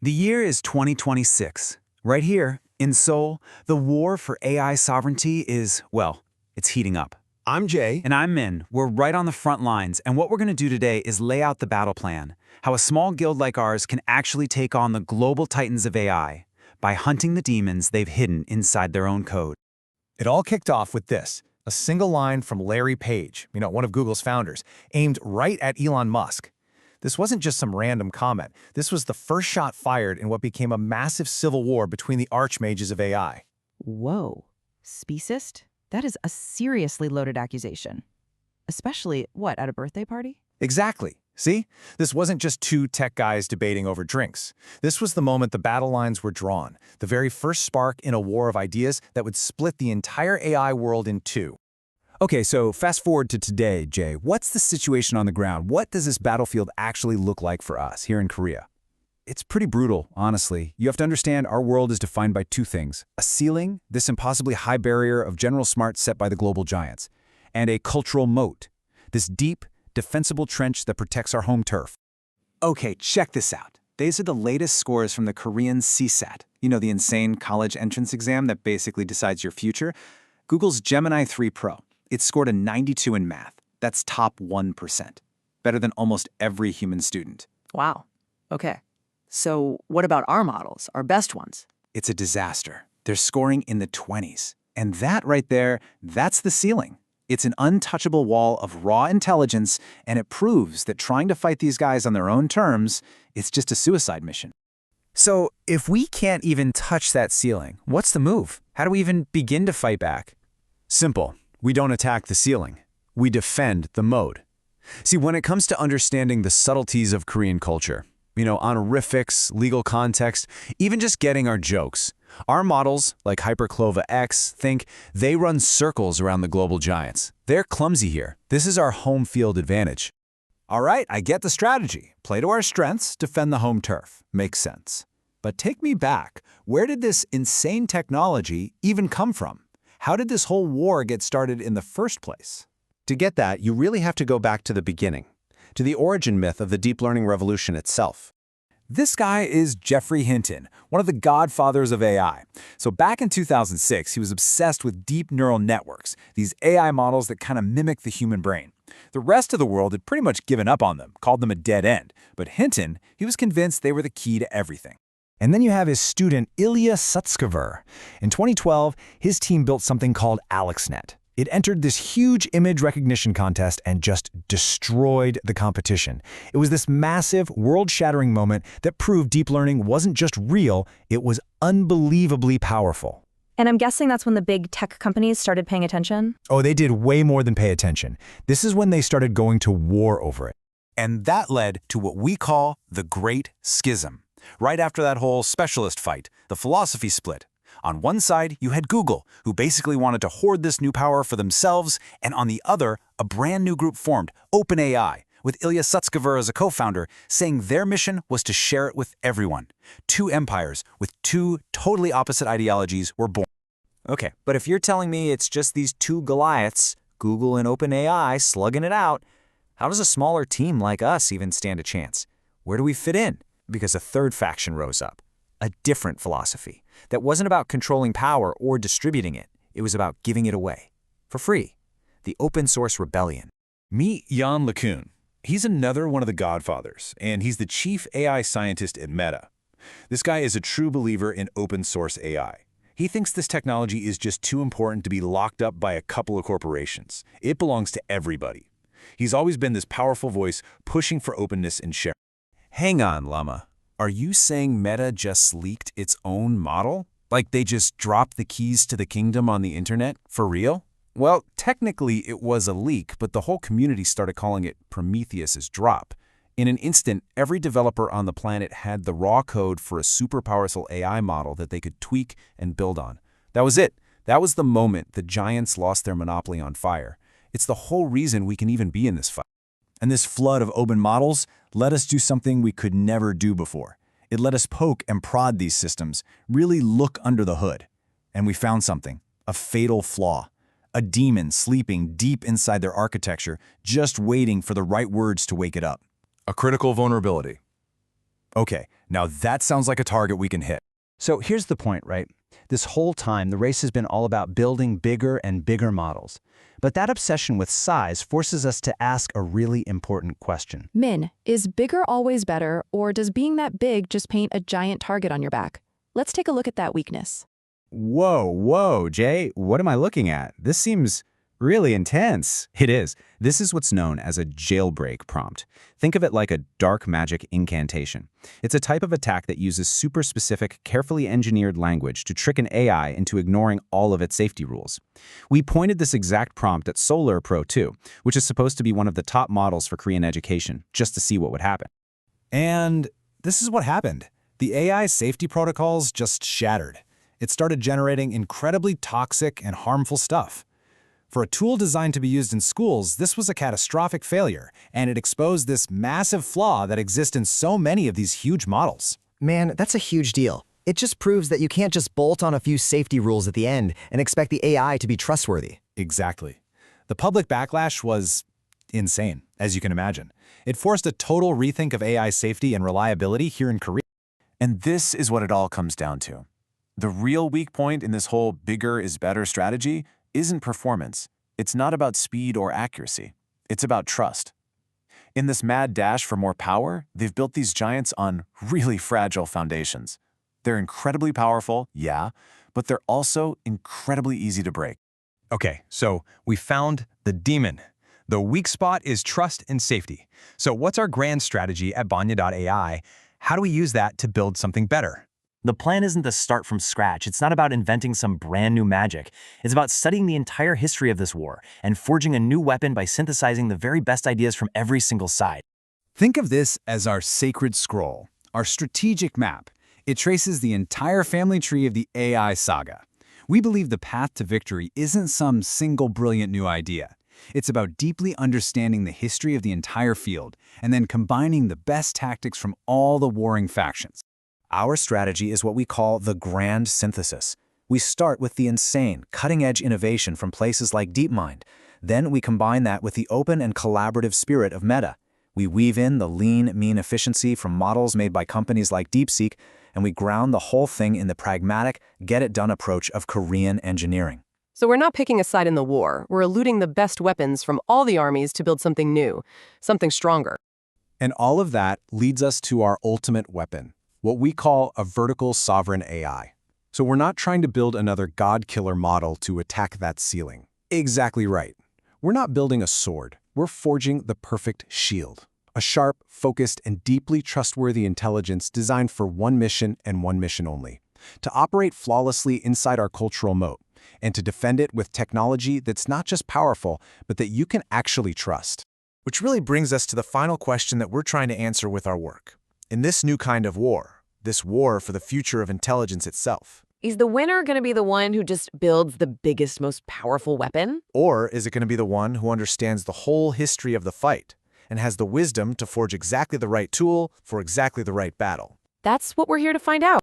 The year is 2026. Right here, in Seoul, the war for AI sovereignty is, well, it's heating up. I'm Jay. And I'm Min. We're right on the front lines, and what we're going to do today is lay out the battle plan, how a small guild like ours can actually take on the global titans of AI by hunting the demons they've hidden inside their own code. It all kicked off with this, a single line from Larry Page, one of Google's founders, aimed right at Elon Musk. This wasn't just some random comment. This was the first shot fired in what became a massive civil war between the archmages of AI. Whoa. Speciest? That is a seriously loaded accusation. Especially, at a birthday party? Exactly. See? This wasn't just two tech guys debating over drinks. This was the moment the battle lines were drawn, the very first spark in a war of ideas that would split the entire AI world in two. Okay, so fast forward to today, Jay. What's the situation on the ground? What does this battlefield actually look like for us here in Korea? It's pretty brutal, honestly. You have to understand our world is defined by two things. A ceiling, this impossibly high barrier of general smarts set by the global giants, and a cultural moat, this deep, defensible trench that protects our home turf. Okay, check this out. These are the latest scores from the Korean CSAT. The insane college entrance exam that basically decides your future. Google's Gemini 3 Pro. It scored a 92 in math. That's top 1%. Better than almost every human student. Wow. Okay. So what about our models, our best ones? It's a disaster. They're scoring in the 20s. And that right there, that's the ceiling. It's an untouchable wall of raw intelligence, and it proves that trying to fight these guys on their own terms, it's just a suicide mission. So if we can't even touch that ceiling, what's the move? How do we even begin to fight back? Simple. We don't attack the ceiling. We defend the moat. See, when it comes to understanding the subtleties of Korean culture, honorifics, legal context, even just getting our jokes, our models, like Hyperclova X, think they run circles around the global giants. They're clumsy here. This is our home field advantage. All right, I get the strategy. Play to our strengths, defend the home turf. Makes sense. But take me back. Where did this insane technology even come from? How did this whole war get started in the first place? To get that, you really have to go back to the beginning, to the origin myth of the deep learning revolution itself. This guy is Geoffrey Hinton, one of the godfathers of AI. So back in 2006, he was obsessed with deep neural networks, these AI models that kind of mimic the human brain. The rest of the world had pretty much given up on them, called them a dead end. But Hinton, he was convinced they were the key to everything. And then you have his student, Ilya Sutskever. In 2012, his team built something called AlexNet. It entered this huge image recognition contest and just destroyed the competition. It was this massive, world-shattering moment that proved deep learning wasn't just real, it was unbelievably powerful. And I'm guessing that's when the big tech companies started paying attention? Oh, they did way more than pay attention. This is when they started going to war over it. And that led to what we call the Great Schism. Right after that whole specialist fight, the philosophy split. On one side, you had Google, who basically wanted to hoard this new power for themselves, and on the other, a brand new group formed, OpenAI, with Ilya Sutskever as a co-founder, saying their mission was to share it with everyone. Two empires with two totally opposite ideologies were born. Okay, but if you're telling me it's just these two Goliaths, Google and OpenAI, slugging it out, how does a smaller team like us even stand a chance? Where do we fit in? Because a third faction rose up, a different philosophy that wasn't about controlling power or distributing it. It was about giving it away for free. The open source rebellion. Meet Jan LeCun. He's another one of the godfathers, and he's the chief AI scientist at Meta. This guy is a true believer in open source AI. He thinks this technology is just too important to be locked up by a couple of corporations. It belongs to everybody. He's always been this powerful voice pushing for openness and sharing. Hang on, Llama. Are you saying Meta just leaked its own model? Like they just dropped the keys to the kingdom on the internet? For real? Well, technically it was a leak, but the whole community started calling it Prometheus's drop. In an instant, every developer on the planet had the raw code for a super powerful AI model that they could tweak and build on. That was it. That was the moment the giants lost their monopoly on fire. It's the whole reason we can even be in this fight. And this flood of open models let us do something we could never do before. It let us poke and prod these systems, really look under the hood. And we found something, a fatal flaw, a demon sleeping deep inside their architecture, just waiting for the right words to wake it up. A critical vulnerability. Okay, now that sounds like a target we can hit. So here's the point, right? This whole time, the race has been all about building bigger and bigger models. But that obsession with size forces us to ask a really important question. Min, is bigger always better, or does being that big just paint a giant target on your back? Let's take a look at that weakness. Whoa, Jay, what am I looking at? This seems really intense. It is. This is what's known as a jailbreak prompt. Think of it like a dark magic incantation. It's a type of attack that uses super specific, carefully engineered language to trick an AI into ignoring all of its safety rules. We pointed this exact prompt at Solar Pro 2, which is supposed to be one of the top models for Korean education, just to see what would happen. And this is what happened. The AI safety protocols just shattered. It started generating incredibly toxic and harmful stuff. For a tool designed to be used in schools, this was a catastrophic failure, and it exposed this massive flaw that exists in so many of these huge models. Man, that's a huge deal. It just proves that you can't just bolt on a few safety rules at the end and expect the AI to be trustworthy. Exactly. The public backlash was insane, as you can imagine. It forced a total rethink of AI safety and reliability here in Korea. And this is what it all comes down to. The real weak point in this whole bigger is better strategy isn't performance. It's not about speed or accuracy. It's about trust. In this mad dash for more power, they've built these giants on really fragile foundations. They're incredibly powerful, yeah, but they're also incredibly easy to break. Okay, so we found the demon. The weak spot is trust and safety. So what's our grand strategy at banya.ai? How do we use that to build something better? The plan isn't to start from scratch. It's not about inventing some brand new magic. It's about studying the entire history of this war and forging a new weapon by synthesizing the very best ideas from every single side. Think of this as our sacred scroll, our strategic map. It traces the entire family tree of the AI saga. We believe the path to victory isn't some single brilliant new idea. It's about deeply understanding the history of the entire field and then combining the best tactics from all the warring factions. Our strategy is what we call the grand synthesis. We start with the insane, cutting-edge innovation from places like DeepMind. Then we combine that with the open and collaborative spirit of Meta. We weave in the lean, mean efficiency from models made by companies like DeepSeek, and we ground the whole thing in the pragmatic, get-it-done approach of Korean engineering. So we're not picking a side in the war. We're eluding the best weapons from all the armies to build something new, something stronger. And all of that leads us to our ultimate weapon, what we call a vertical sovereign AI. So we're not trying to build another god-killer model to attack that ceiling. Exactly right. We're not building a sword. We're forging the perfect shield. A sharp, focused, and deeply trustworthy intelligence designed for one mission and one mission only. To operate flawlessly inside our cultural moat, and to defend it with technology that's not just powerful, but that you can actually trust. Which really brings us to the final question that we're trying to answer with our work. In this new kind of war, this war for the future of intelligence itself, is the winner going to be the one who just builds the biggest, most powerful weapon? or is it going to be the one who understands the whole history of the fight and has the wisdom to forge exactly the right tool for exactly the right battle? That's what we're here to find out.